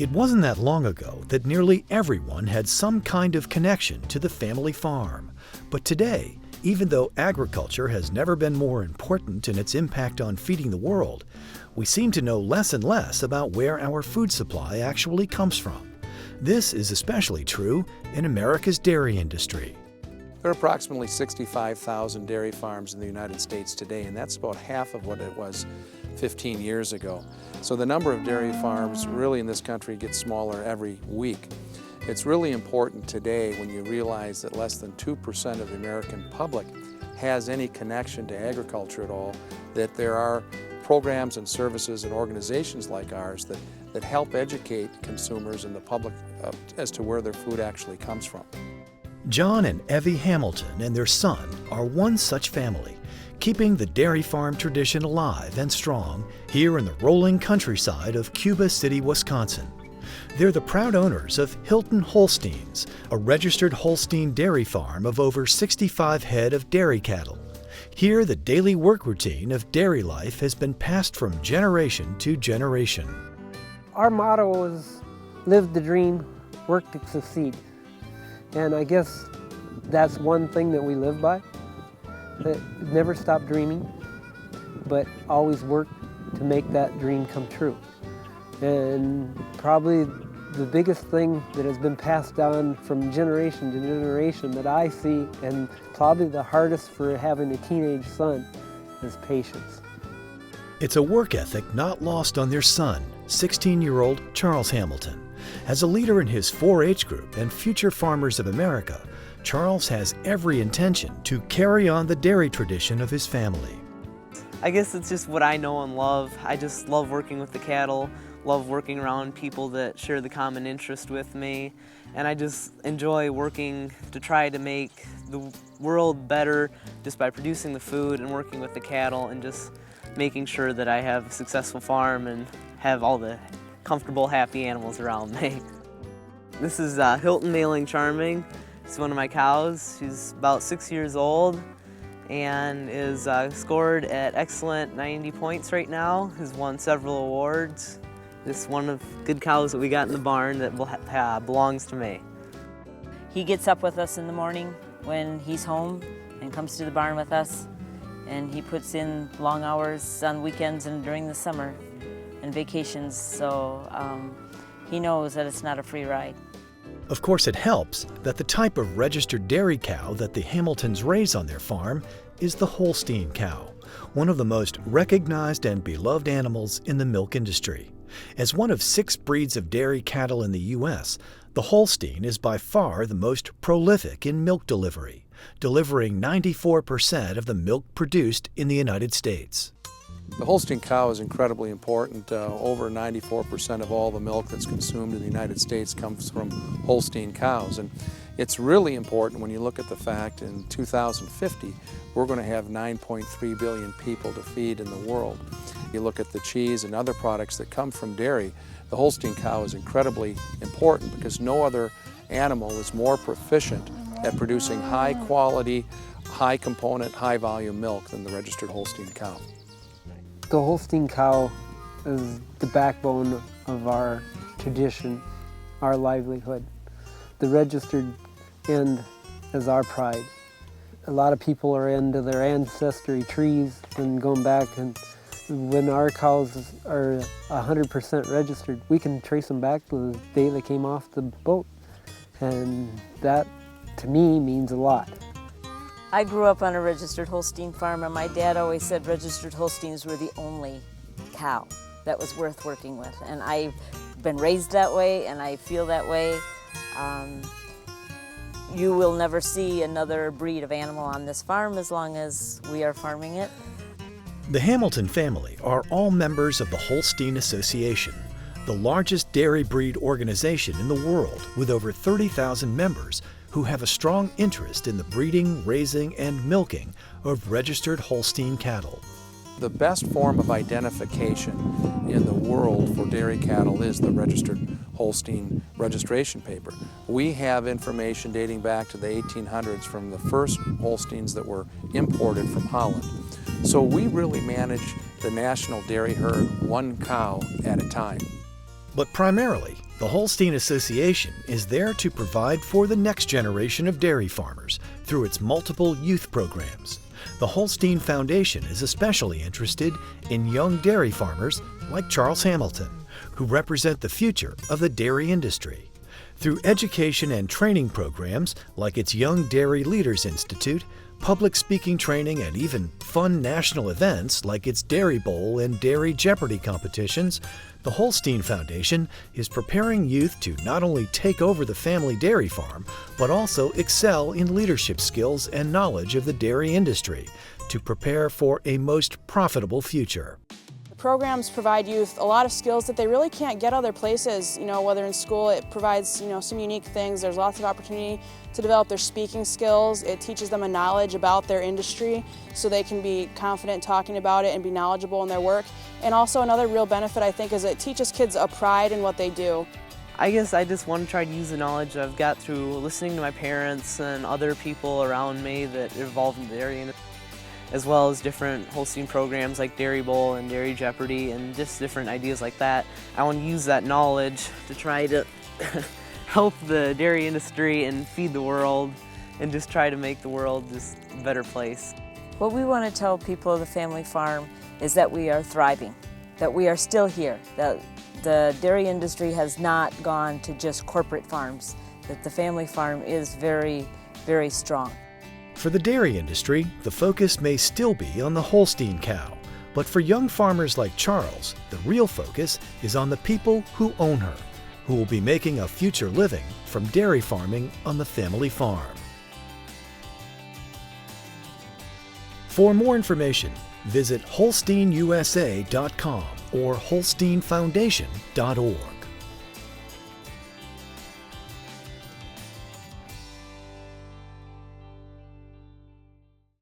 It wasn't that long ago that nearly everyone had some kind of connection to the family farm. But today, even though agriculture has never been more important in its impact on feeding the world, we seem to know less and less about where our food supply actually comes from. This is especially true in America's dairy industry. There are approximately 65,000 dairy farms in the United States today, and that's about half of what it was 15 years ago. So the number of dairy farms really in this country gets smaller every week. It's really important today when you realize that less than 2% of the American public has any connection to agriculture at all, that there are programs and services and organizations like ours that help educate consumers and the public as to where their food actually comes from. John and Evie Hamilton and their son are one such family, keeping the dairy farm tradition alive and strong here in the rolling countryside of Cuba City, Wisconsin. They're the proud owners of Hilton Holsteins, a registered Holstein dairy farm of over 65 head of dairy cattle. Here, the daily work routine of dairy life has been passed from generation to generation. Our motto is live the dream, work to succeed. And I guess that's one thing that we live by, that never stop dreaming, but always work to make that dream come true. And probably the biggest thing that has been passed on from generation to generation that I see, and probably the hardest for having a teenage son, is patience. It's a work ethic not lost on their son, 16-year-old Charles Hamilton. As a leader in his 4-H group and Future Farmers of America, Charles has every intention to carry on the dairy tradition of his family. I guess it's just what I know and love. I just love working with the cattle, love working around people that share the common interest with me, and I just enjoy working to try to make the world better just by producing the food and working with the cattle and just making sure that I have a successful farm and have all the comfortable, happy animals around me. This is Hilton Mailing Charming. She's one of my cows. She's about 6 years old and is scored at excellent 90 points right now, has won several awards. This is one of good cows that we got in the barn that belongs to me. He gets up with us in the morning when he's home and comes to the barn with us, and he puts in long hours on weekends and during the summer and vacations, so he knows that it's not a free ride. Of course, it helps that the type of registered dairy cow that the Hamiltons raise on their farm is the Holstein cow, one of the most recognized and beloved animals in the milk industry. As one of 6 breeds of dairy cattle in the U.S., the Holstein is by far the most prolific in milk delivery, delivering 94% of the milk produced in the United States. The Holstein cow is incredibly important. Over 94% of all the milk that's consumed in the United States comes from Holstein cows. And it's really important when you look at the fact in 2050, we're going to have 9.3 billion people to feed in the world. You look at the cheese and other products that come from dairy, the Holstein cow is incredibly important because no other animal is more proficient at producing high quality, high component, high volume milk than the registered Holstein cow. The Holstein cow is the backbone of our tradition, our livelihood. The registered end is our pride. A lot of people are into their ancestry trees and going back, and when our cows are 100% registered, we can trace them back to the day they came off the boat. And that, to me, means a lot. I grew up on a registered Holstein farm, and my dad always said registered Holsteins were the only cow that was worth working with. And I've been raised that way, and I feel that way. You will never see another breed of animal on this farm as long as we are farming it. The Hamilton family are all members of the Holstein Association, the largest dairy breed organization in the world with over 30,000 members who have a strong interest in the breeding, raising, and milking of registered Holstein cattle. The best form of identification in the world for dairy cattle is the registered Holstein registration paper. We have information dating back to the 1800s from the first Holsteins that were imported from Holland. So we really manage the national dairy herd one cow at a time. But primarily, The Holstein Association is there to provide for the next generation of dairy farmers through its multiple youth programs. The Holstein Foundation is especially interested in young dairy farmers like Charles Hamilton, who represent the future of the dairy industry. Through education and training programs like its Young Dairy Leaders Institute, public speaking training, and even fun national events like its Dairy Bowl and Dairy Jeopardy competitions, the Holstein Foundation is preparing youth to not only take over the family dairy farm, but also excel in leadership skills and knowledge of the dairy industry to prepare for a most profitable future. Programs provide youth a lot of skills that they really can't get other places. Whether in school, it provides some unique things. There's lots of opportunity to develop their speaking skills. It teaches them a knowledge about their industry so they can be confident talking about it and be knowledgeable in their work. And also another real benefit, I think, is it teaches kids a pride in what they do. I guess I just want to try to use the knowledge I've got through listening to my parents and other people around me that are involved in the dairy industry, as well as different Holstein programs like Dairy Bowl and Dairy Jeopardy and just different ideas like that. I want to use that knowledge to try to help the dairy industry and feed the world and just try to make the world just a better place. What we want to tell people of the family farm is that we are thriving, that we are still here, that the dairy industry has not gone to just corporate farms, that the family farm is very, very strong. For the dairy industry, the focus may still be on the Holstein cow, but for young farmers like Charles, the real focus is on the people who own her, who will be making a future living from dairy farming on the family farm. For more information, visit holsteinusa.com or holsteinfoundation.org.